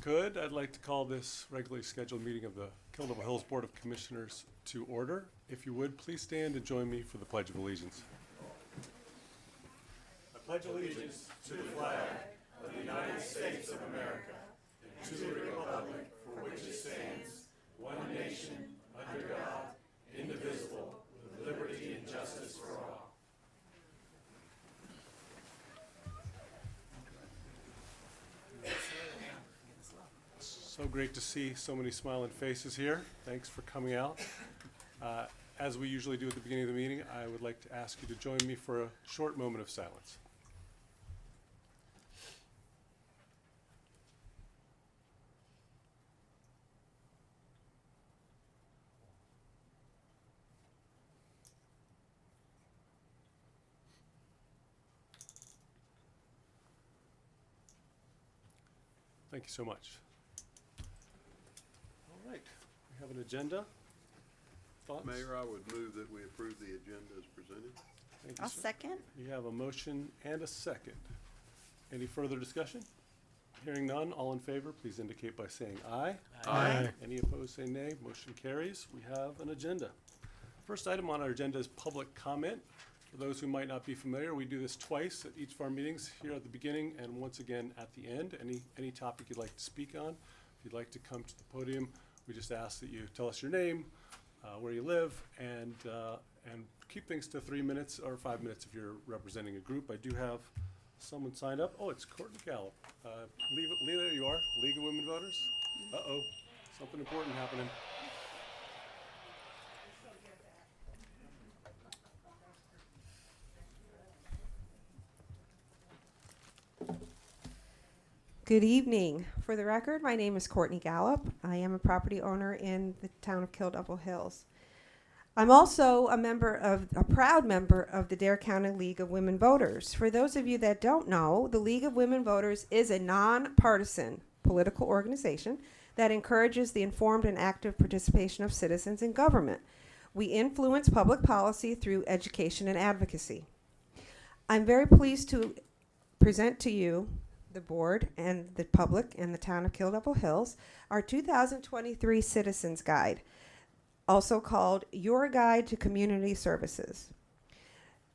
could, I'd like to call this regularly scheduled meeting of the Kildover Hills Board of Commissioners to order. If you would, please stand and join me for the Pledge of Allegiance. I pledge allegiance to the flag of the United States of America, and to the republic for which it stands, one nation, under God, indivisible, with liberty and justice for all. So great to see so many smiling faces here. Thanks for coming out. As we usually do at the beginning of the meeting, I would like to ask you to join me for a short moment of silence. Thank you so much. All right, we have an agenda. Thoughts? Mayor, I would move that we approve the agenda as presented. Thank you, I'll sir. second. You have a motion and a second. Any further discussion? Hearing none, all in favor, please indicate by saying aye. Aye. Any opposed, say nay. Motion carries. We have an agenda. First item on our agenda is public comment. For those who might not be familiar, we do this twice at each of our meetings, here at the beginning and once again at the end. Any topic you'd like to speak on, if you'd like to come to the podium, we just ask that you tell us your name, where you live, and keep things to 3 minutes or 5 minutes if you're representing a group. I do have someone signed up. Oh, it's Courtney Gallup. There you are, League of Women Voters. Uh-oh, something important happening. Good evening. For the record, my name is Courtney Gallup. I am a property owner in the town of Kildover Hills. I'm also a proud member of the Dare County League of Women Voters. For those of you that don't know, the League of Women Voters is a nonpartisan political organization that encourages the informed and active participation of citizens in government. We influence public policy through education and advocacy. I'm very pleased to present to you, the board and the public and the town of Kildover Hills, our 2023 Citizens Guide, also called Your Guide to Community Services.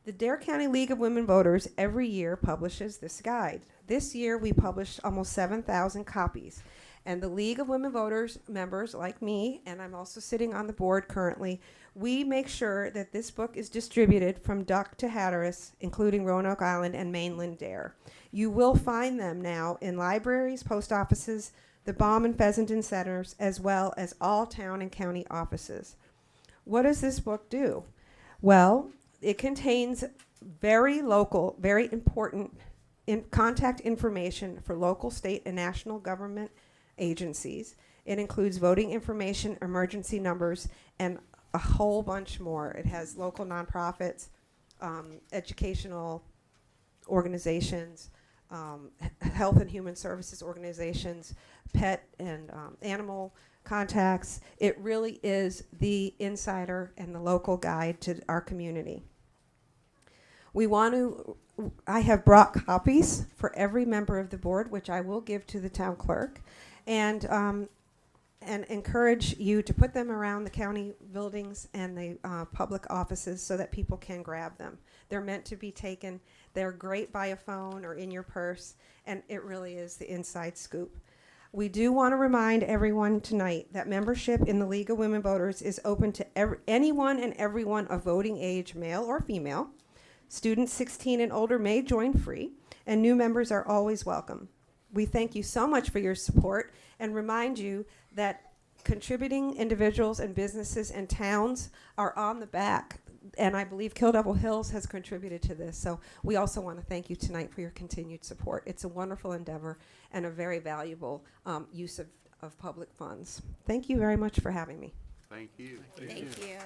The Dare County League of Women Voters every year publishes this guide. This year we published almost 7,000 copies. And the League of Women Voters members like me, and I'm also sitting on the board currently, we make sure that this book is distributed from Duck to Hatteras, including Roanoke Island and mainland Dare. You will find them now in libraries, post offices, the Baum and Pheasanton centers, as well as all town and county offices. What does this book do? Well, it contains very local, very important contact information for local, state, and national government agencies. It includes voting information, emergency numbers, and a whole bunch more. It has local nonprofits, educational organizations, health and human services organizations, pet and animal contacts. It really is the insider and the local guide to our community. I have brought copies for every member of the board, which I will give to the town clerk, and encourage you to put them around the county buildings and the public offices so that people can grab them. They're meant to be taken. They're great by a phone or in your purse, and it really is the inside scoop. We do want to remind everyone tonight that membership in the League of Women Voters is open to anyone and everyone of voting age, male or female. Students 16 and older may join free, and new members are always welcome. We thank you so much for your support and remind you that contributing individuals and businesses and towns are on the back. And I believe Kildover Hills has contributed to this. So we also want to thank you tonight for your continued support. It's a wonderful endeavor and a very valuable use of public funds. Thank you very much for having me. Thank you. Thank you.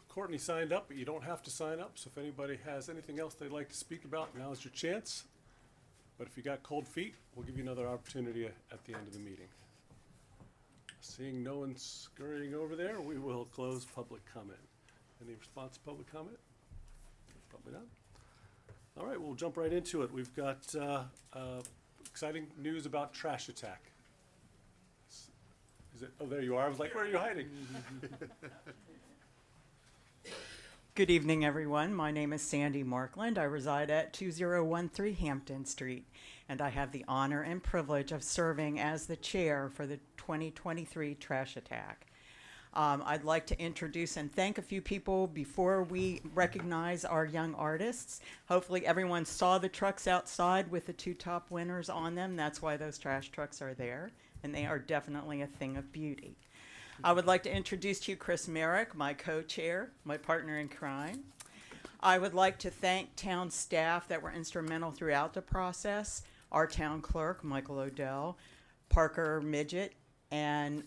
Courtney signed up, but you don't have to sign up. So if anybody has anything else they'd like to speak about, now's your chance. But if you got cold feet, we'll give you another opportunity at the end of the meeting. Seeing no one scurrying over there, we will close public comment. Any response to public comment? Probably not. All right, we'll jump right into it. We've got exciting news about trash attack. Is it? Oh, there you are. I was like, where are you hiding? Good evening, everyone. My name is Sandy Markland. I reside at 2013 Hampton Street, and I have the honor and privilege of serving as the chair for the 2023 trash attack. I'd like to introduce and thank a few people before we recognize our young artists. Hopefully everyone saw the trucks outside with the 2 top winners on them. That's why those trash trucks are there, and they are definitely a thing of beauty. I would like to introduce to you Chris Merrick, my co-chair, my partner in crime. I would like to thank town staff that were instrumental throughout the process, our town clerk, Michael Odell, Parker Midget, and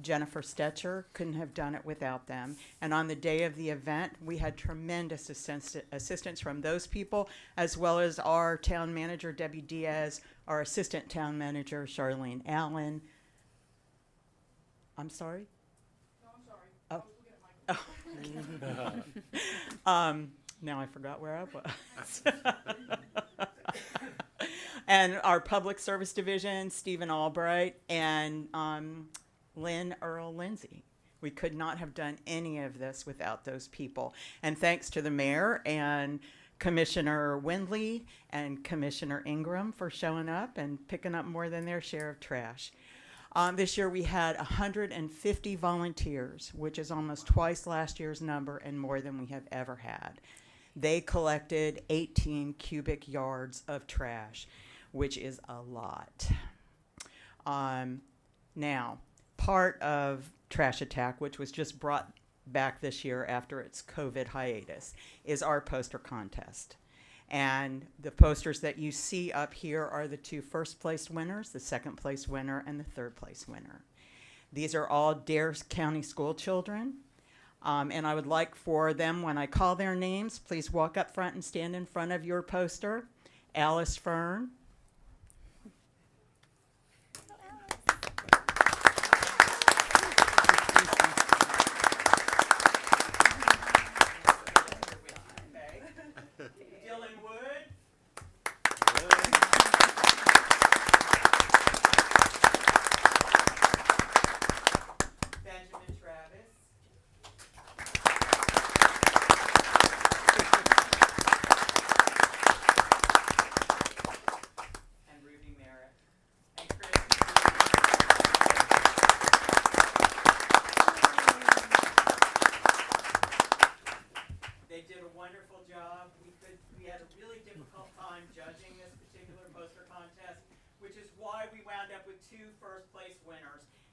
Jennifer Stetcher. Couldn't have done it without them. And on the day of the event, we had tremendous assistance from those people, as well as our town manager, Debbie Diaz, our assistant town manager, Charlene Allen. I'm sorry? No, I'm sorry. Oh. I was looking at my Now I forgot where I was. And our public service division, Stephen Albright and Lynn Earl Lindsay. We could not have done any of this without those people. And thanks to the mayor and Commissioner Windley and Commissioner Ingram for showing up and picking up more than their share of trash. This year we had 150 volunteers, which is almost twice last year's number and more than we have ever had. They collected 18 cubic yards of trash, which is a lot. Now, part of Trash Attack, which was just brought back this year after its COVID hiatus, is our poster contest. And the posters that you see up here are the 2 first place winners, the 2nd place winner, and the 3rd place winner. These are all Dare County school children. And I would like for them, when I call their names, please walk up front and stand in front of your poster. Alice Fern.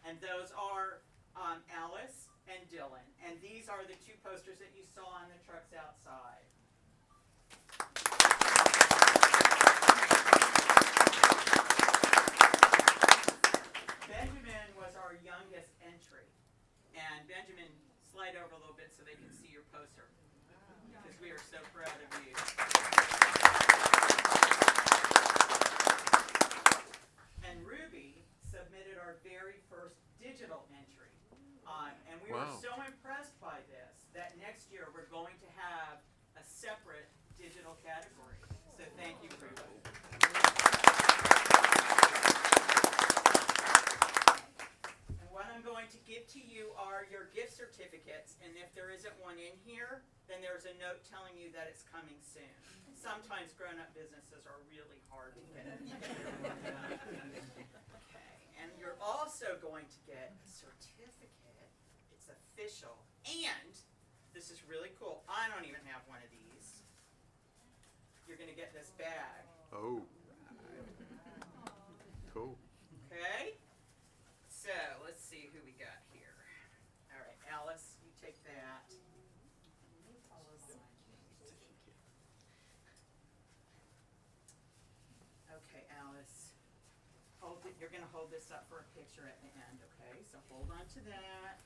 And those are Alice and Dylan. And these are the 2 posters that you saw on the trucks outside. Benjamin was our youngest entry. And Benjamin, slide over a little bit so they can see your poster. Because we are so proud of you. And Ruby submitted our very first digital entry. And we were so impressed by this that next year we're going to have a separate digital category. So thank you, Ruby. And what I'm going to give to you are your gift certificates. And if there isn't one in here, then there's a note telling you that it's coming soon. Sometimes grown-up businesses are really hard to get. And you're also going to get a certificate. It's official. And this is really cool. I don't even have one of these. You're going to get this bag. Oh. Cool. Okay? So, let's see who we got here. All right, Alice, you take that. Okay, Alice. You're going to hold this up for a picture at the end, okay? So hold on to that.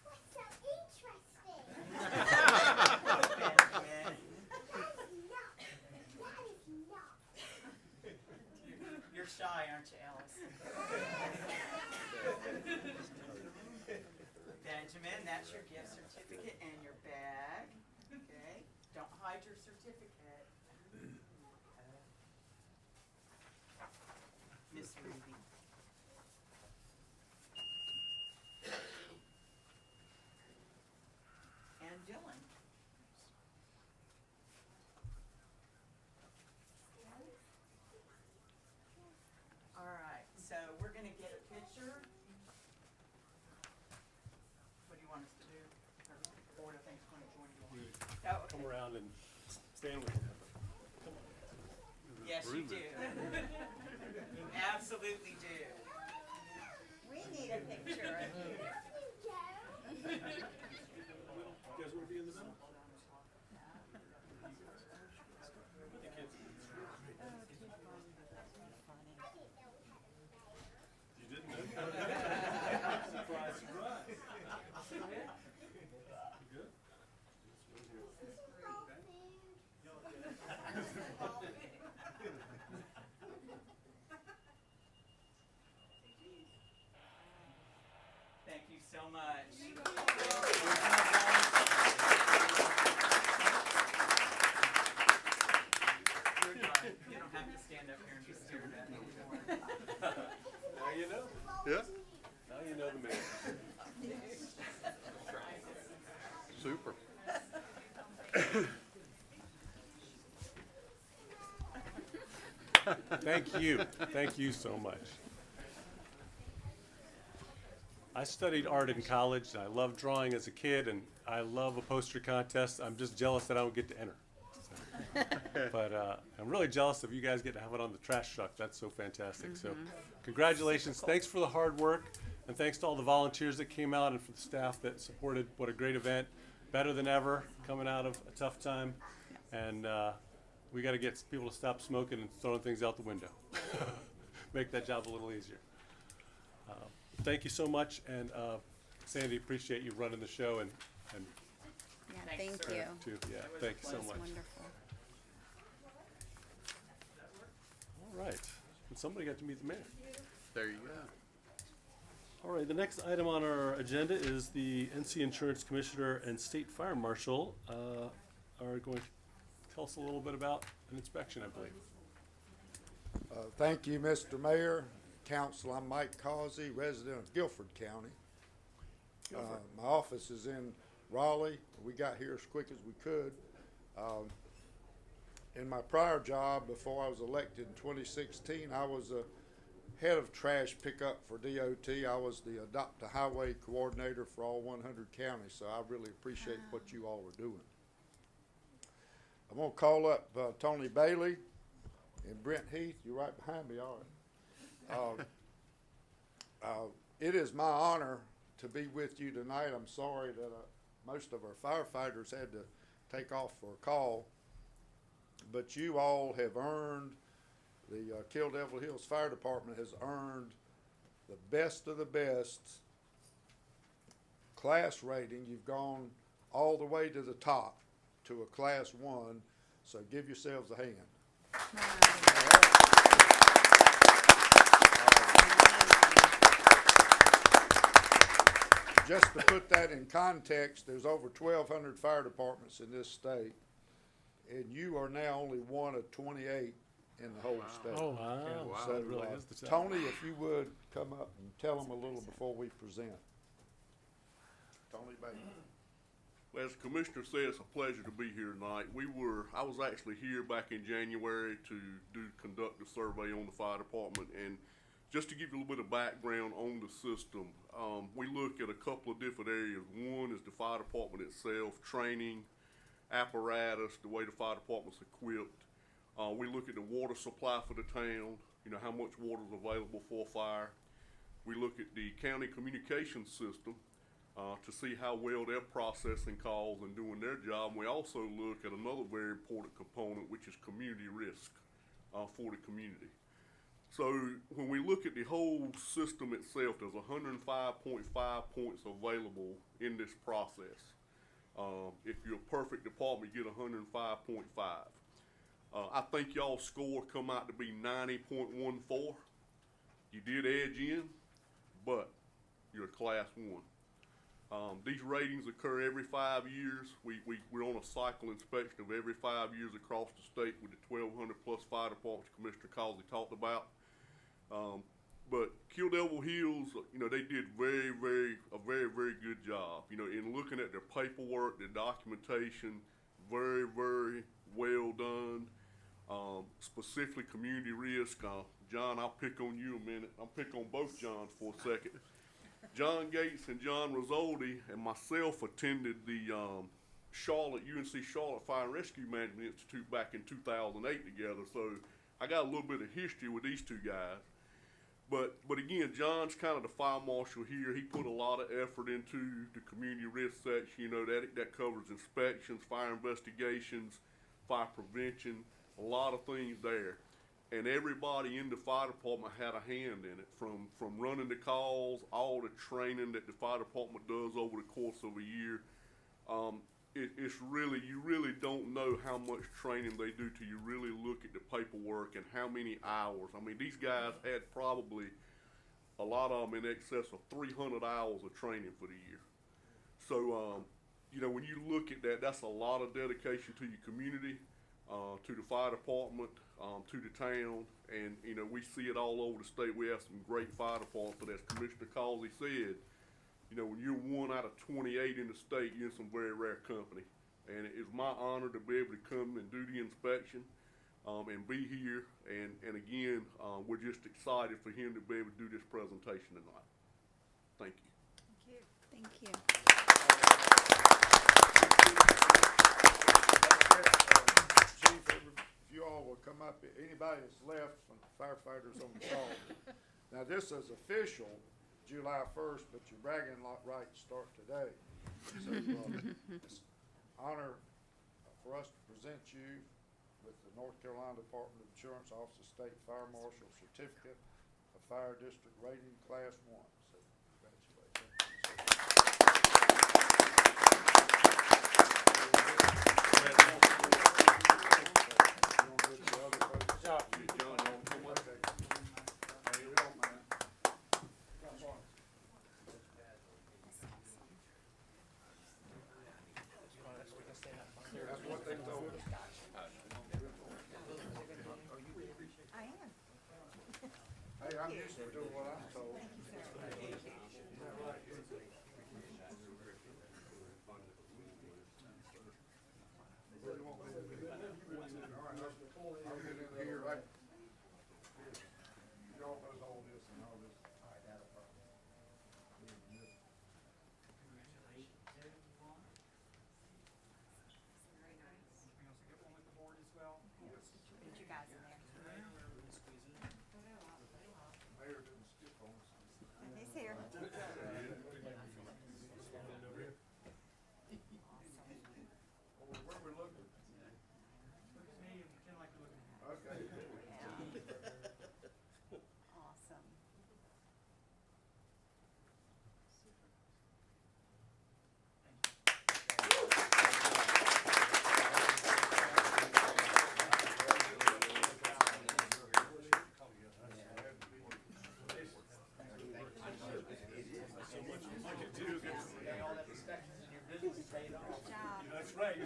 That's so interesting. Benjamin. That is not. You're shy, aren't you, Alice? Benjamin, that's your gift certificate and your bag. Okay, don't hide your certificate. Miss Ruby. And Dylan. All right, so we're gonna get a picture. What do you want us to do? Or what do you think's gonna join you on? Oh, Come okay. around and stand with you. Yes, you do. Absolutely do. We need a picture of you. You guys want to be in the middle? You didn't know? Surprise, surprise. You good? Thank you so much. You're done. You don't have to stand up here and be stared at anymore. Now you know. Yeah. Now you know the man. Super. Thank you. Thank you so much. I studied art in college, and I loved drawing as a kid, and I love a poster contest. I'm just jealous that I don't get to enter. So, but I'm really jealous of you guys getting to have it on the trash truck. That's so fantastic. So congratulations. Thanks for the hard work, and thanks to all the volunteers that came out and for the staff that supported. What a great event. Better than ever, coming out of a tough time. And we got to get people to stop smoking and throwing things out the window. Make that job a little easier. Thank you so much, and Sandy, appreciate you running the show, and Yeah, Thanks, thank sir. you. too, yeah, It was thank you so That's much. wonderful. All right, and somebody got to meet the mayor. There you go. All right, the next item on our agenda is the NC Insurance Commissioner and State Fire Marshal are going to tell us a little bit about an inspection, I believe. Thank you, Mr. Mayor, Council. I'm Mike Causey, resident of Guilford County. My office is in Raleigh. We got here as quick as we could. In my prior job, before I was elected in 2016, I was a head of trash pickup for DOT. I was the Adopt a Highway coordinator for all 100 counties, so I really appreciate what you all are doing. I'm gonna call up Tony Bailey and Brent Heath. You're right behind me, all right. It is my honor to be with you tonight. I'm sorry that most of our firefighters had to take off for a call, but you all have earned, the Kill Devil Hills Fire Department has earned the best of the best class rating. You've gone all the way to the top to a class 1, so give yourselves a hand. Just to put that in context, there's over 1,200 fire departments in this state, and you are now only one of 28 in the whole state. Oh, wow. So, That really is the top. Tony, if you would, come up and tell them a little before we present. Tony Bailey. Well, as the commissioner said, it's a pleasure to be here tonight. I was actually here back in January to conduct a survey on the fire department, and just to give you a little bit of background on the system, we look at a couple of different areas. One is the fire department itself, training, apparatus, the way the fire department's equipped. We look at the water supply for the town, how much water is available for a fire. We look at the county communication system to see how well they're processing calls and doing their job. And we also look at another very important component, which is community risk for the community. So when we look at the whole system itself, there's 105.5 points available in this process. If you're a perfect department, you get 105.5. I think y'all's score come out to be 90.14. You did edge in, but you're a class 1. These ratings occur every 5 years. We're on a cycle inspection of every 5 years across the state with the 1,200 plus fire departments Commissioner Causey talked about. But Kill Devil Hills, they did a very good job. In looking at their paperwork, their documentation, very well done. Specifically community risk. John, I'll pick on you a minute. I'll pick on both Johns for a second. John Gates and John Rosoldi and myself attended the UNC Charlotte Fire and Rescue Management Institute back in 2008 together. So I got a little bit of history with these two guys. But again, John's kind of the fire marshal here. He put a lot of effort into the community risk section. That covers inspections, fire investigations, fire prevention, a lot of things there. And everybody in the fire department had a hand in it, from running the calls, all the training that the fire department does over the course of a year. You really don't know how much training they do till you really look at the paperwork and how many hours. I mean, these guys had probably a lot of them in excess of 300 hours of training for the year. So, when you look at that, that's a lot of dedication to your community, to the fire department, to the town, and we see it all over the state. We have some great fire departments, but as Commissioner Causey said, when you're 1 out of 28 in the state, you're in some very rare company. And it's my honor to be able to come and do the inspection, and be here. And again, we're just excited for him to be able to do this presentation tonight. Thank you. Thank you. Chief, if you all will come up, anybody that's left from firefighters on the call. Now, this is official July 1st, but your bragging rights start today. So, it's an honor for us to present you with the North Carolina Department of Insurance Office of State Fire Marshal Certificate of Fire District Rating Class 1. So, that's what they told us. I am. Hey, I'm used to doing what I'm told. Where do you want me to be? All right, I'll get in here, right? Y'all knows all this and all this. Put you guys in there. Mayor didn't skip on us. He's here. Where we looking? Okay. Awesome. That's right.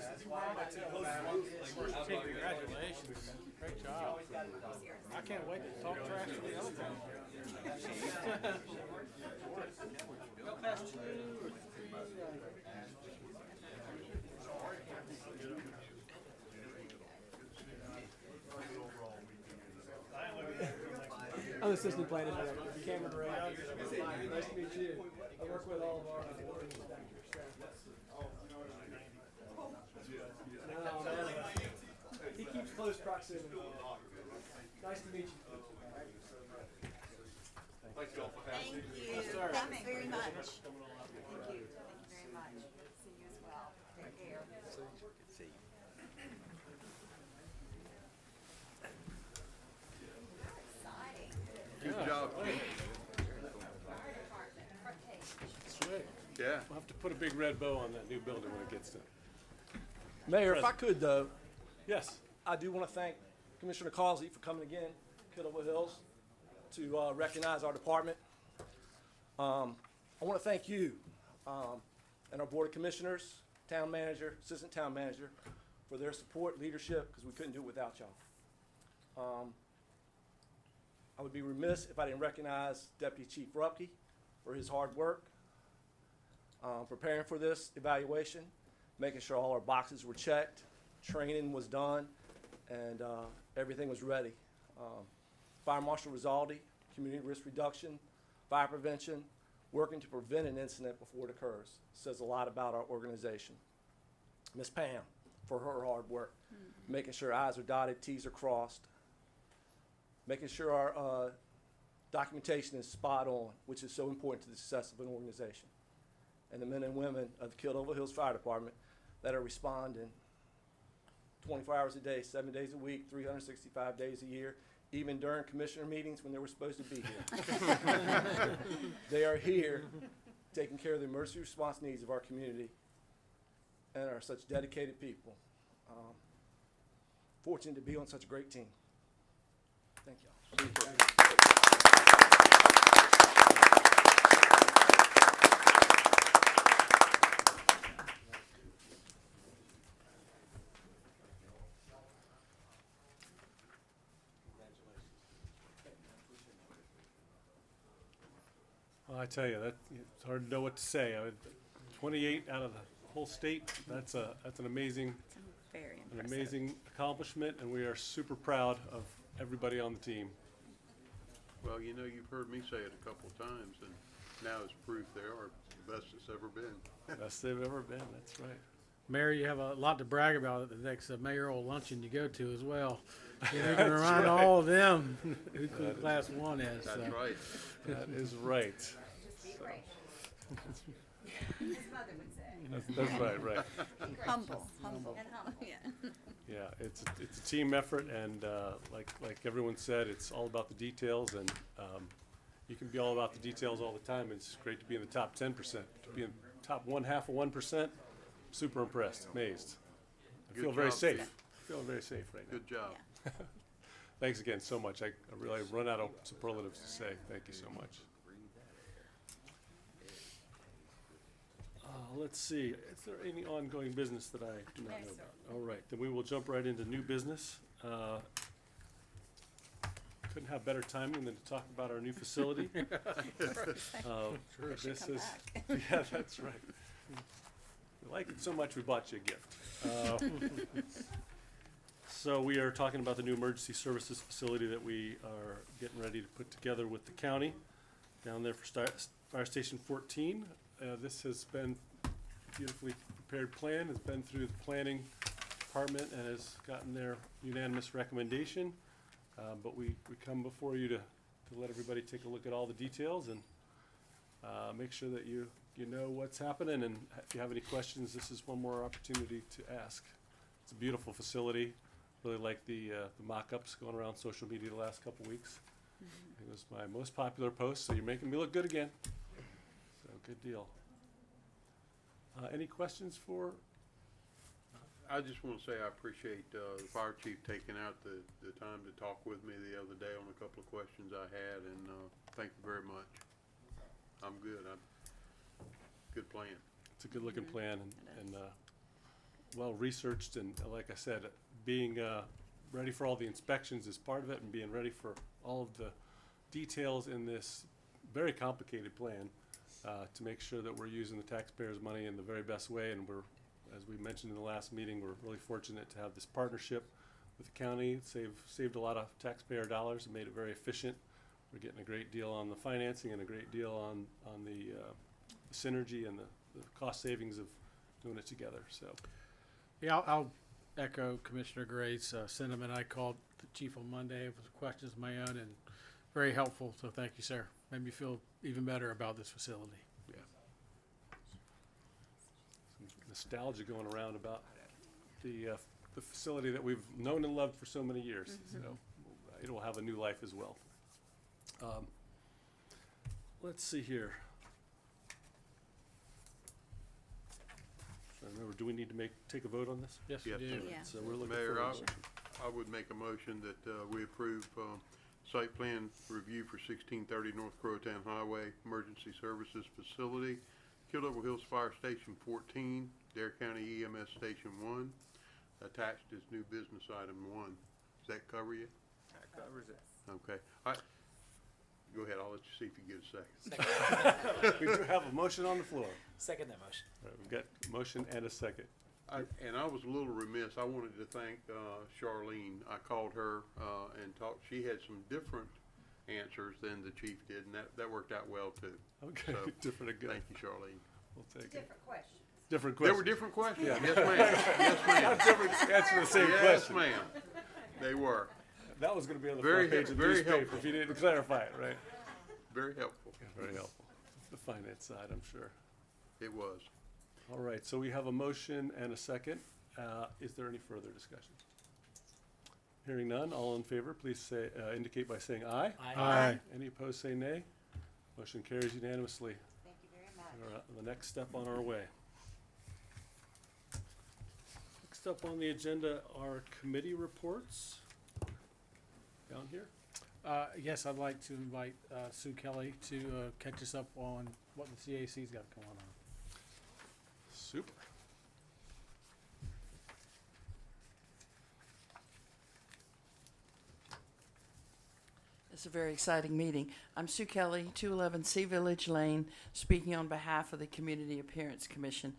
Congratulations. Great job. I can't wait to talk trash to the other guy. Go past 2 or 3. I'm the assistant planning director, Cameron Ray. Nice to meet you. I work with all of our board inspectors. No, man. He keeps close proximity. Nice to meet you. Thank y'all for having me. Thank you. Thanks very much. Thank you. Thank you very much. See you as well. Take care. Exciting. Good job, Chief. That's right. Yeah. We'll have to put a big red bow on that new building when it gets done. Mayor, if I could though, Yes. I do want to thank Commissioner Causey for coming again, Killable Hills, to recognize our department. I want to thank you. and our Board of Commissioners, Town Manager, Assistant Town Manager, for their support, leadership, because we couldn't do it without y'all. I would be remiss if I didn't recognize Deputy Chief Rupke for his hard work, preparing for this evaluation, making sure all our boxes were checked, training was done, and everything was ready. Fire Marshal Rizaldi, community risk reduction, fire prevention, working to prevent an incident before it occurs. Says a lot about our organization. Ms. Pam, for her hard work, making sure I's are dotted, T's are crossed, making sure our documentation is spot on, which is so important to the success of an organization. And the men and women of the Kill Hills Fire Department that are responding 24 hours a day, 7 days a week, 365 days a year, even during commissioner meetings when they were supposed to be here. They are here taking care of the emergency response needs of our community and are such dedicated people. Fortunate to be on such a great team. Thank y'all. Well, I tell you, it's hard to know what to say. 28 out of the whole state, that's an amazing, Very an impressive. amazing accomplishment, and we are super proud of everybody on the team. Well, you know, you've heard me say it a couple of times, and now it's proof they are the best it's ever been. Best they've ever been, that's right. Mayor, you have a lot to brag about at the next mayoral luncheon you go to as well. You can remind all of them who Class 1 is. That's so. right. That is right. Just be grateful. His mother would say. That's right. Humble. And humble, yeah. Yeah, it's a team effort, and like everyone said, it's all about the details, and you can be all about the details all the time. It's great to be in the top 10%. To be in the top 1/2 of 1%, super impressed, amazed. I Good feel very job, safe. Chief. Feeling very safe right now. Good job. Thanks again so much. I really run out of superlatives to say. Thank you so much. Let's see, is there any ongoing business that I do not No, know sir. about? All right, then we will jump right into new business. Couldn't have better timing than to talk about our new facility. This is, yeah, that's right. We like it so much, we bought you a gift. So we are talking about the new emergency services facility that we are getting ready to put together with the county down there for Fire Station 14. This has been beautifully prepared plan, has been through the planning department and has gotten their unanimous recommendation. But we come before you to let everybody take a look at all the details and make sure that you know what's happening, and if you have any questions, this is one more opportunity to ask. It's a beautiful facility. Really like the mock-ups going around social media the last couple weeks. It was my most popular post, so you're making me look good again. So good deal. Any questions for? I just want to say I appreciate the fire chief taking out the time to talk with me the other day on a couple of questions I had, and thank you very much. I'm good. Good plan. It's a good-looking plan and well-researched, and like I said, being ready for all the inspections is part of it, and being ready for all of the details in this very complicated plan to make sure that we're using the taxpayers' money in the very best way. And we're, as we mentioned in the last meeting, we're really fortunate to have this partnership with the county. It saved a lot of taxpayer dollars and made it very efficient. We're getting a great deal on the financing and a great deal on the synergy and the cost savings of doing it together. So Yeah, I'll echo Commissioner Gray's sentiment. I called the chief on Monday with questions of my own and very helpful, so thank you, sir. Made me feel even better about this facility. yeah, some nostalgia going around about the facility that we've known and loved for so many years. So it will have a new life as well. Let's see here. I remember, do we need to take a vote on this? Yes, Yes, we do. sir. Yeah. So we're looking Mayor, for a I motion. I would make a motion that we approve site plan review for 1630 North Croatown Highway Emergency Services Facility, Kildover Hills Fire Station 14, Dare County EMS Station 1. Attached is new business item 1. Does that cover you? That covers it. Okay. All right. Go ahead, I'll let you see if you get a second. We do have a motion on the floor. Second that motion. All right, we've got a motion and a second. And I was a little remiss. I wanted to thank Charlene. I called her and talked. She had some different answers than the chief did, and that worked out well too. Okay, So, different again. Thank you, Charlene. We'll take it. Different questions. Different There questions. were different questions. Yeah. Yes, ma'am. Yes, ma'am. Different answer to the same Yes, question. ma'am. They were That was gonna be on the Very front page of the very newspaper helpful. if you didn't clarify it, right? very helpful. Very helpful. The finance side, I'm sure. It was. All right, so we have a motion and a second. Is there any further discussion? Hearing none, all in favor, please say, indicate by saying aye. Aye. Any opposed, say nay. Motion carries unanimously. Thank you very much. We're on the next step on our way. Next up on the agenda are committee reports. Down here. Yes, I'd like to invite Sue Kelly to catch us up on what the CAC's got going on. Super. It's a very exciting meeting. I'm Sue Kelly, 211 Sea Village Lane, speaking on behalf of the Community Appearance Commission.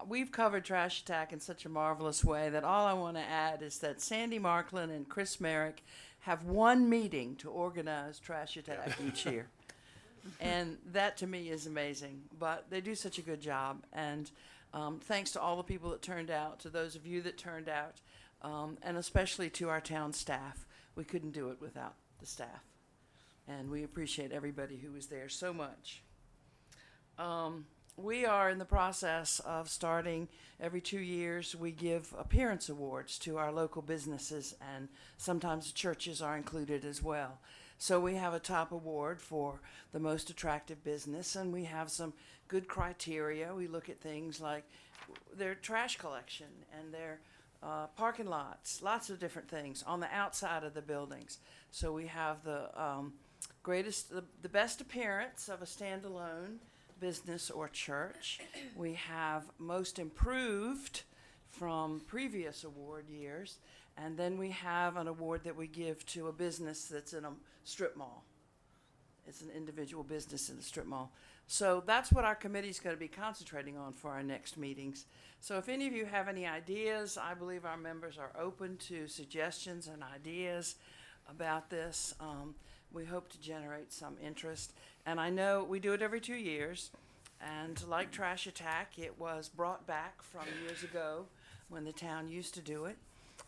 We've covered trash attack in such a marvelous way that all I want to add is that Sandy Markland and Chris Merrick have one meeting to organize trash attack each year. And that to me is amazing. But they do such a good job. And thanks to all the people that turned out, to those of you that turned out, and especially to our town staff. We couldn't do it without the staff. And we appreciate everybody who was there so much. We are in the process of starting every 2 years. We give appearance awards to our local businesses, and sometimes the churches are included as well. So we have a top award for the most attractive business, and we have some good criteria. We look at things like their trash collection and their parking lots, lots of different things on the outside of the buildings. So we have the the best appearance of a standalone business or church. We have most improved from previous award years, and then we have an award that we give to a business that's in a strip mall. It's an individual business in a strip mall. So that's what our committee's going to be concentrating on for our next meetings. So if any of you have any ideas, I believe our members are open to suggestions and ideas about this. We hope to generate some interest. And I know we do it every 2 years. And like Trash Attack, it was brought back from years ago when the town used to do it.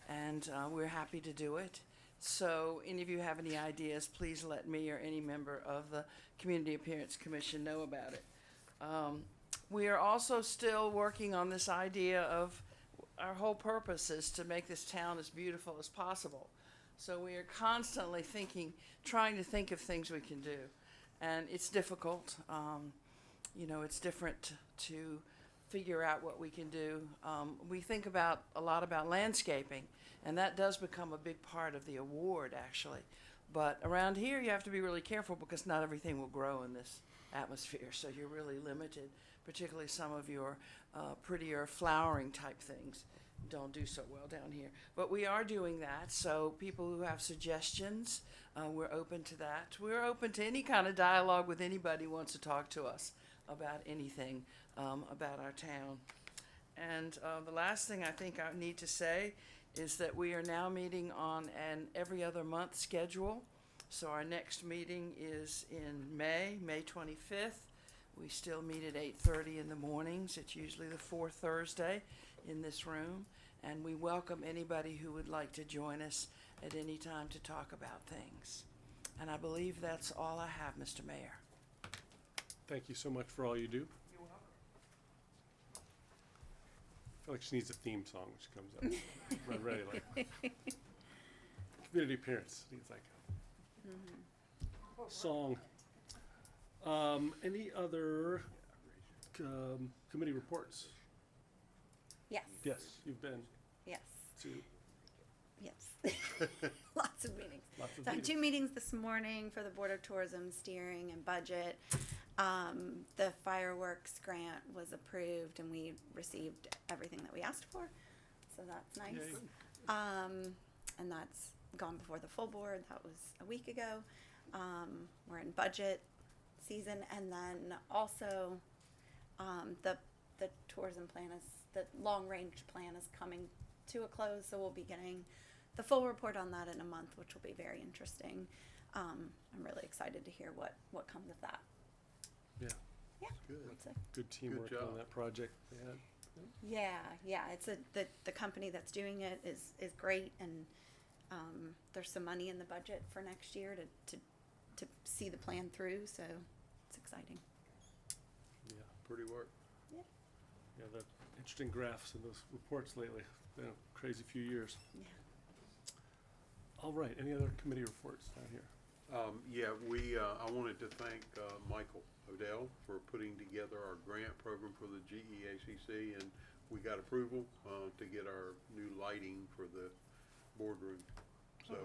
And we're happy to do it. So any of you have any ideas, please let me or any member of the Community Appearance Commission know about it. We are also still working on this idea of our whole purpose is to make this town as beautiful as possible. So we are constantly trying to think of things we can do. And it's difficult. It's different to figure out what we can do. We think a lot about landscaping, and that does become a big part of the award, actually. But around here, you have to be really careful because not everything will grow in this atmosphere, so you're really limited, particularly some of your prettier flowering type things don't do so well down here. But we are doing that, so people who have suggestions, we're open to that. We're open to any kind of dialogue with anybody who wants to talk to us about anything about our town. And the last thing I think I need to say is that we are now meeting on an every other month schedule. So our next meeting is in May 25th. We still meet at 8:30 in the mornings. It's usually the fourth Thursday in this room. And we welcome anybody who would like to join us at any time to talk about things. And I believe that's all I have, Mr. Mayor. Thank you so much for all you do. You're welcome. I feel like she needs a theme song when she comes up. Right, ready, like community appearance. Needs like a song. Any other committee reports? Yes. Yes, you've been Yes. to Yes. Lots of meetings. lots of So I had meetings. 2 meetings this morning for the Board of Tourism steering and budget. The fireworks grant was approved and we received everything that we asked for, so that's nice. And that's gone before the full board. That was a week ago. We're in budget season, and then also the tourism plan is, the long range plan is coming to a close, so we'll be getting the full report on that in a month, which will be very interesting. I'm really excited to hear what comes of that. Yeah, Yeah, Good. that's it. good teamwork on job. that project. Yeah. Yeah. It's the company that's doing it is great, and there's some money in the budget for next year to see the plan through. So it's exciting. Yeah. Pretty work. Yeah. Yeah, the interesting graphs in those reports lately. Been a crazy few years. Yeah. All right, any other committee reports down here? I wanted to thank Michael Odell for putting together our grant program for the GEACC, and we got approval to get our new lighting for the boardroom. So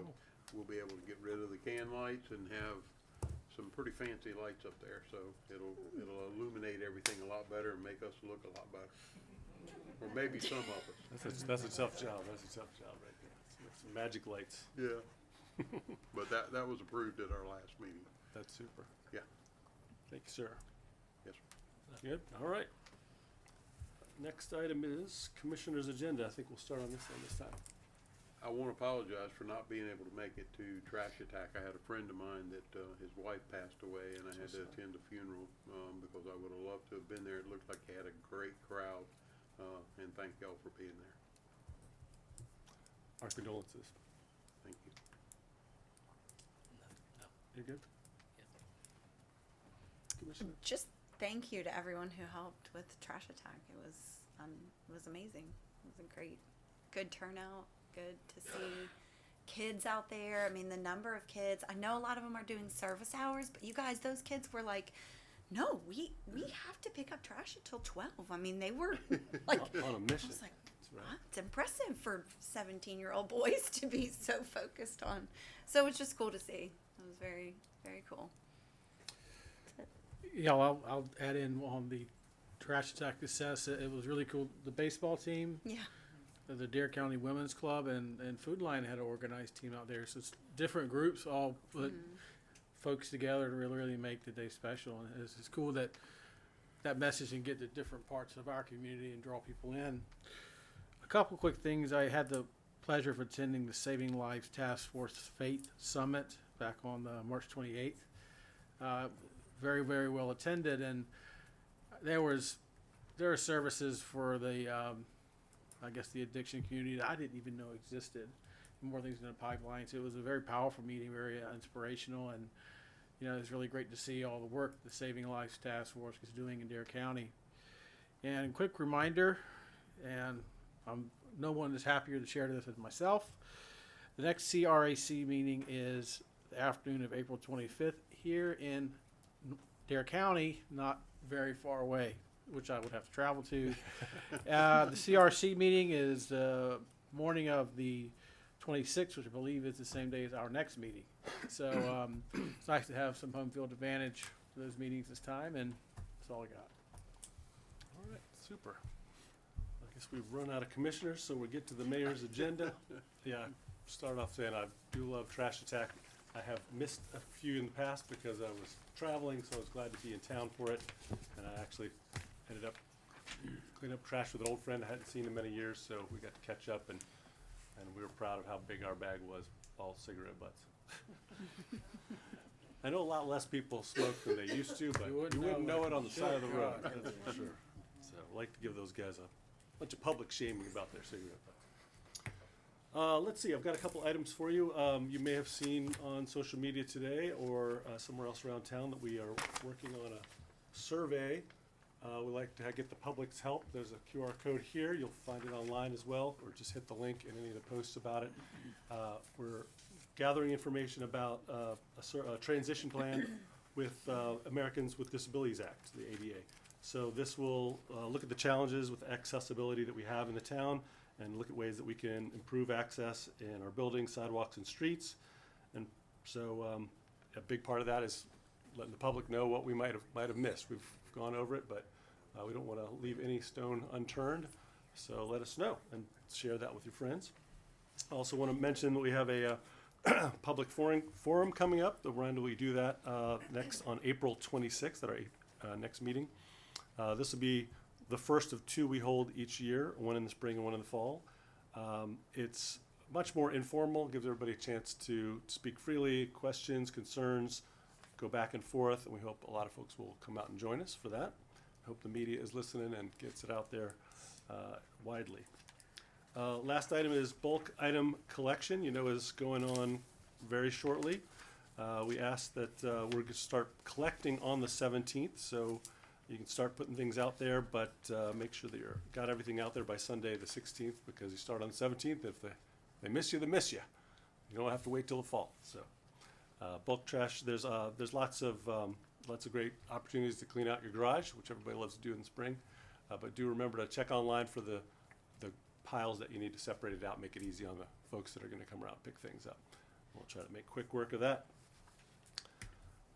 we'll be able to get rid of the can lights and have some pretty fancy lights up there. So it'll illuminate everything a lot better and make us look a lot better. Or maybe some of us. That's a tough job. That's a tough job right there. Some magic lights. Yeah. But that was approved at our last meeting. That's super. Yeah. Thank you, sir. Yes, sir. Good, all right. Next item is Commissioner's Agenda. I think we'll start on this one this time. I want to apologize for not being able to make it to Trash Attack. I had a friend of mine that his wife passed away, and I had to attend the funeral because I would have loved to have been there. It looked like they had a great crowd, and thank y'all for being there. Our condolences. Thank you. You good? Commissioner? Just thank you to everyone who helped with Trash Attack. It was amazing. It was a good turnout. Good to see kids out there. I mean, the number of kids. I know a lot of them are doing service hours, but you guys, those kids were like, no, we have to pick up trash until 12. I mean, they were like On a mission. I was like, That's right. wow, it's impressive for 17-year-old boys to be so focused on. So it's just cool to see. It was very, very cool. Yeah, well, I'll add in on the trash attack assess. It was really cool. The baseball team, Yeah. the Dare County Women's Club, and Food Line had an organized team out there. So it's different groups all put folks together to really make the day special. And it's cool that that message can get to different parts of our community and draw people in. A couple quick things. I had the pleasure of attending the Saving Lives Task Force Faith Summit back on March 28th. Very, very well attended, and there are services for the I guess the addiction community that I didn't even know existed. More things in the pipeline. So it was a very powerful meeting, very inspirational, and it's really great to see all the work the Saving Lives Task Force is doing in Dare County. And quick reminder, and no one is happier to share this with myself. The next CRAC meeting is the afternoon of April 25th here in Dare County, not very far away, which I would have to travel to. The CRC meeting is the morning of the 26th, which I believe is the same day as our next meeting. So it's nice to have some home field advantage for those meetings this time, and that's all I got. All right, super. I guess we've run out of commissioners, so we get to the mayor's agenda. Yeah, start off saying I do love Trash Attack. I have missed a few in the past because I was traveling, so I was glad to be in town for it. And I actually ended up cleaning up trash with an old friend I hadn't seen in many years, so we got to catch up, and we were proud of how big our bag was, all cigarette butts. I know a lot less people smoke than they used to, but you wouldn't know it on the side of the road, that's for sure. So I'd like to give those guys a bunch of public shaming about their cigarette butts. Let's see, I've got a couple items for you. You may have seen on social media today or somewhere else around town that we are working on a survey. We'd like to get the public's help. There's a QR code here. You'll find it online as well, or just hit the link in any of the posts about it. We're gathering information about a transition plan with Americans with Disabilities Act, the ADA. So this will look at the challenges with accessibility that we have in the town, and look at ways that we can improve access in our buildings, sidewalks, and streets. And so a big part of that is letting the public know what we might have missed. We've gone over it, but we don't want to leave any stone unturned. So let us know and share that with your friends. I also want to mention that we have a public forum coming up. When we do that next on April 26th at our next meeting. This will be the first of two we hold each year, one in the spring and one in the fall. It's much more informal, gives everybody a chance to speak freely, questions, concerns, go back and forth, and we hope a lot of folks will come out and join us for that. I hope the media is listening and gets it out there widely. Last item is bulk item collection, is going on very shortly. We asked that we're going to start collecting on the 17th, so you can start putting things out there, but make sure that you've got everything out there by Sunday the 16th, because you start on the 17th. If they miss you, they miss you. You don't have to wait till the fall. So bulk trash, there's lots of great opportunities to clean out your garage, which everybody loves to do in the spring. But do remember to check online for the piles that you need to separate it out, make it easy on the folks that are going to come around and pick things up. We'll try to make quick work of that.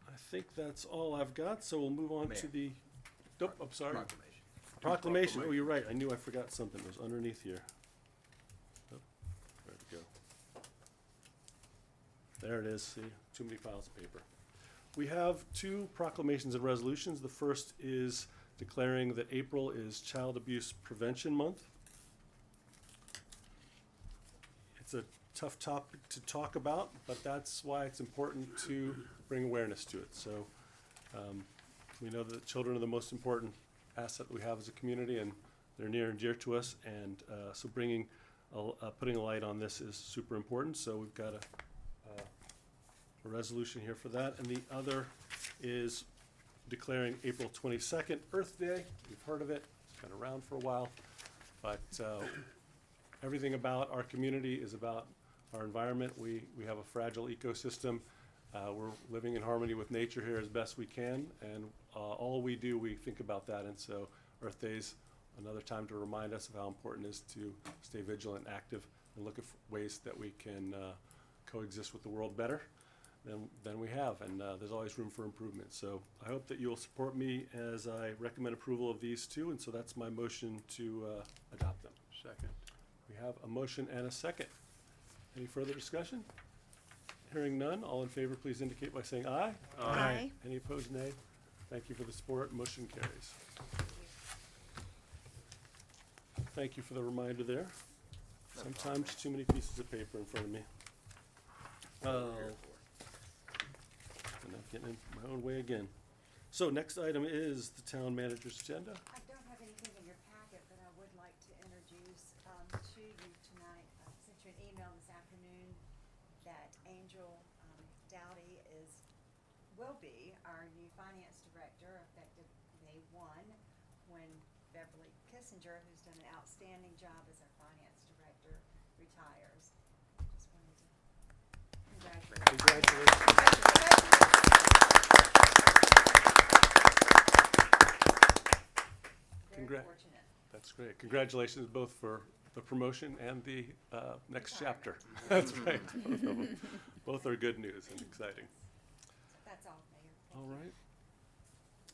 I think that's all I've got, so we'll move on to the. Nope, I'm sorry. Proclamation. Oh, you're right. I knew I forgot something. It was underneath here. Oh, there we go. There it is. See, too many piles of paper. We have two proclamations and resolutions. The first is declaring that April is Child Abuse Prevention Month. It's a tough topic to talk about, but that's why it's important to bring awareness to it. So we know that children are the most important asset we have as a community, and they're near and dear to us. And so putting a light on this is super important. So we've got a resolution here for that. And the other is declaring April 22nd Earth Day. We've heard of it. It's been around for a while. But everything about our community is about our environment. We have a fragile ecosystem. We're living in harmony with nature here as best we can, and all we do, we think about that. And so Earth Day's another time to remind us of how important it is to stay vigilant, active, and look at ways that we can coexist with the world better than we have. And there's always room for improvement. So I hope that you'll support me as I recommend approval of these two. And so that's my motion to adopt them. Second. We have a motion and a second. Any further discussion? Hearing none, all in favor, please indicate by saying aye. Aye. Any opposed, nay? Thank you for the support. Motion carries. Thank you for the reminder there. Sometimes too many pieces of paper in front of me. I'm not getting in my own way again. So next item is the town manager's agenda. I don't have anything in your packet, but I would like to introduce to you tonight. I sent you an email this afternoon that Angel Dowdy will be our new finance director effective May 1, when Beverly Kissinger, who's done an outstanding job as our finance director, retires. Just wanted to congratulate her. Congratulations. Very fortunate. That's great. Congratulations both for the promotion and the next chapter. That's right. Both of them. Both are good news and exciting. That's all, Mayor. All right.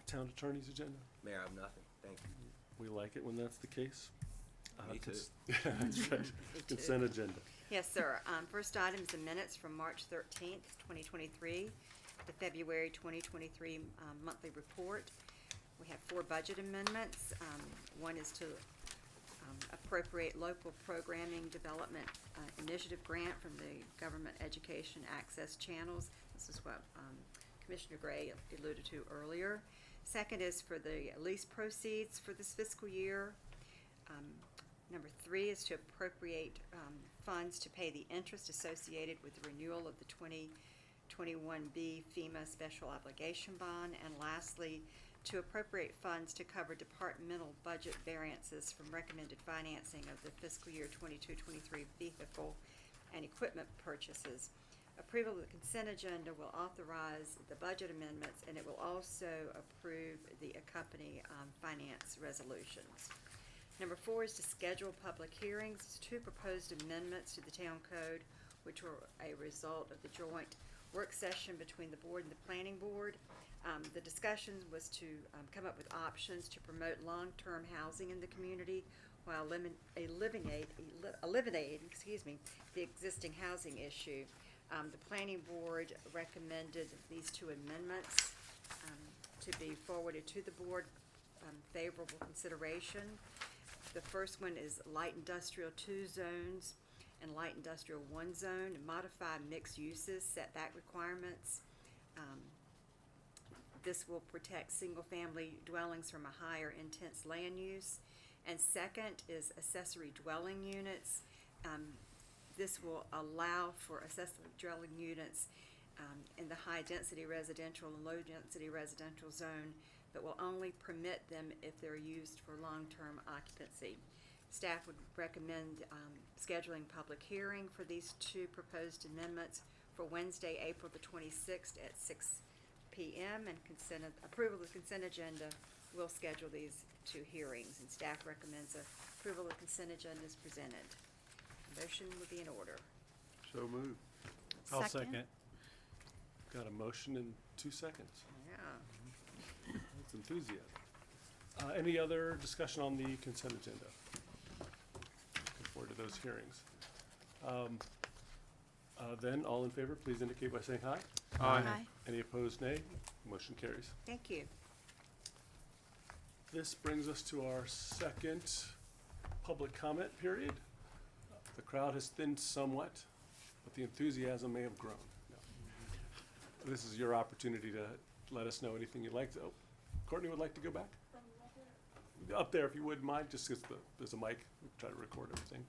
Town attorney's agenda. Mayor, I have nothing. Thank you. We like it when that's the case. Me too. Yeah, that's right. Consent agenda. Yes, sir. First item is the minutes from March 13th, 2023, the February 2023 monthly report. We have 4 budget amendments. One is to appropriate local programming development initiative grant from the Government Education Access Channels. This is what Commissioner Gray alluded to earlier. Second is for the lease proceeds for this fiscal year. Number 3 is to appropriate funds to pay the interest associated with the renewal of the 2021B FEMA Special Obligation Bond. And lastly, to appropriate funds to cover departmental budget variances from recommended financing of the fiscal year 22-23 vehicle and equipment purchases. Approval of the consent agenda will authorize the budget amendments, and it will also approve the accompanying finance resolutions. Number 4 is to schedule public hearings. 2 proposed amendments to the town code, which were a result of the joint work session between the board and the planning board. The discussion was to come up with options to promote long-term housing in the community while eliminating the existing housing issue. The planning board recommended these two amendments to be forwarded to the board, favorable consideration. The first one is light industrial 2 zones and light industrial 1 zone, and modify mixed uses setback requirements. This will protect single-family dwellings from a higher intense land use. And second is accessory dwelling units. This will allow for accessory dwelling units in the high-density residential and low-density residential zone, but will only permit them if they're used for long-term occupancy. Staff would recommend scheduling public hearing for these two proposed amendments for Wednesday, April the 26th at 6 p.m. and approval of the consent agenda. We'll schedule these two hearings, and staff recommends approval of consent agenda is presented. Motion would be in order. So moved. I'll second. Got a motion in 2 seconds. Yeah. That's enthusiasm. Any other discussion on the consent agenda? Looking forward to those hearings. Then, all in favor, please indicate by saying aye. Aye. Any opposed, nay? Motion carries. Thank you. This brings us to our second public comment period. The crowd has thinned somewhat, but the enthusiasm may have grown. No. This is your opportunity to let us know anything you'd like to. Oh, Courtney would like to go back? Up there, if you wouldn't mind, just because there's a mic, we try to record everything.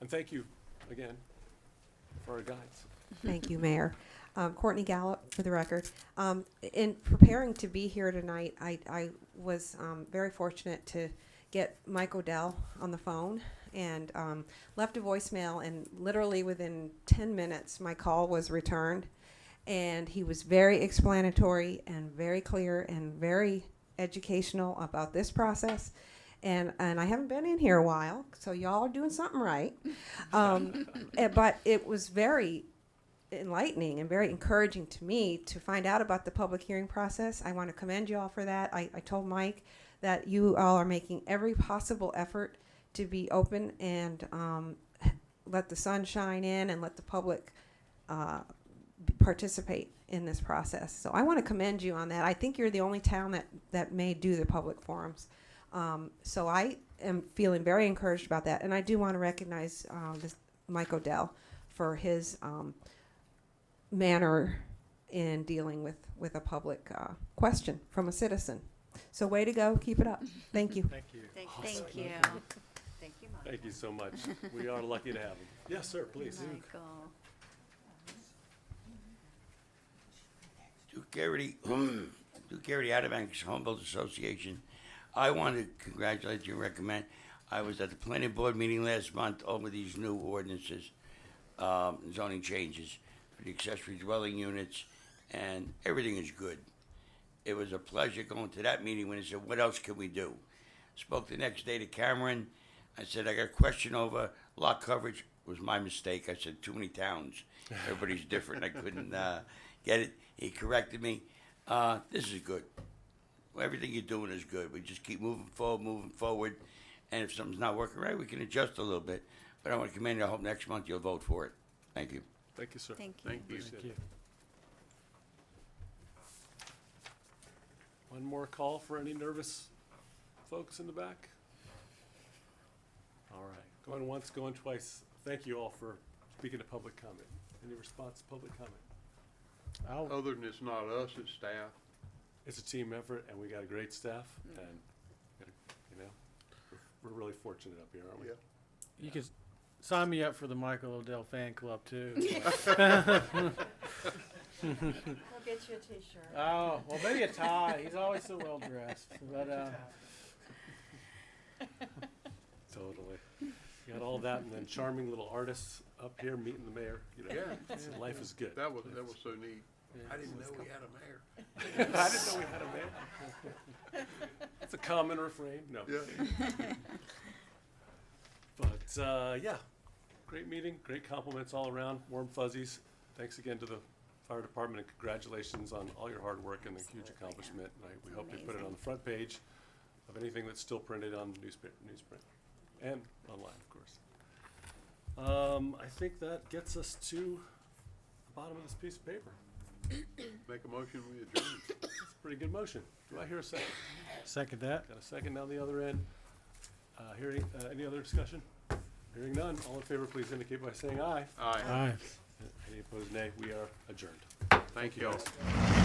And thank you again for our guides. Thank you, Mayor. Courtney Gallup, for the record. In preparing to be here tonight, I was very fortunate to get Mike Odell on the phone and left a voicemail, and literally within 10 minutes, my call was returned. And he was very explanatory and very clear and very educational about this process. And I haven't been in here a while, so y'all are doing something right. But it was very enlightening and very encouraging to me to find out about the public hearing process. I want to commend you all for that. I told Mike that you all are making every possible effort to be open and let the sun shine in and let the public participate in this process. So I want to commend you on that. I think you're the only town that may do the public forums. So I am feeling very encouraged about that. And I do want to recognize Mike Odell for his manner in dealing with a public question from a citizen. So way to go. Keep it up. Thank you. Thank you. Thank Thank you. Thank you, Mike. Thank you so much. We are lucky to have him. Yes, sir, please. Michael. Duke Garrity Outer Banks Home Builders Association. I want to congratulate you and recommend. I was at the planning board meeting last month over these new ordinances, zoning changes for the accessory dwelling units, and everything is good. It was a pleasure going to that meeting when they said, what else can we do? Spoke the next day to Cameron. I said, I got a question over lot coverage. It was my mistake. I said, too many towns. Everybody's different. I couldn't get it. He corrected me. This is good. Everything you're doing is good. We just keep moving forward. And if something's not working right, we can adjust a little bit. But I want to commend you. I hope next month you'll vote for it. Thank you. Thank you, sir. Thank you. Thank you. Appreciate it. One more call for any nervous folks in the back? All right, going once, going twice. Thank you all for speaking to public comment. Any response to public comment? Other than it's not us, it's staff. It's a team effort, and we got a great staff, and you know, we're really fortunate up here, aren't we? Yeah. You could sign me up for the Michael Odell fan club too. We'll get you a t-shirt. Oh, well, maybe a tie. He's always so well dressed. But Totally. You got all that, and then charming little artists up here meeting the mayor. You know, Yeah. life is good. That was so neat. yeah. I didn't know we had a mayor. I didn't know we had a mayor. That's a common refrain. No. Yeah. But yeah, great meeting, great compliments all around, warm fuzzies. thanks again to the fire department, and congratulations on all your hard work and the huge accomplishment. And we hope to put it on the front page of anything that's still printed on newsprint, and online, of course. I think that gets us to the bottom of this piece of paper. Make a motion, we adjourn. That's a pretty good motion. Do I hear a second? Second that. Got a second down the other end. Any other discussion? Hearing none, all in favor, please indicate by saying aye. Aye. Aye. Any opposed, nay. We are adjourned. Thank you all. guys.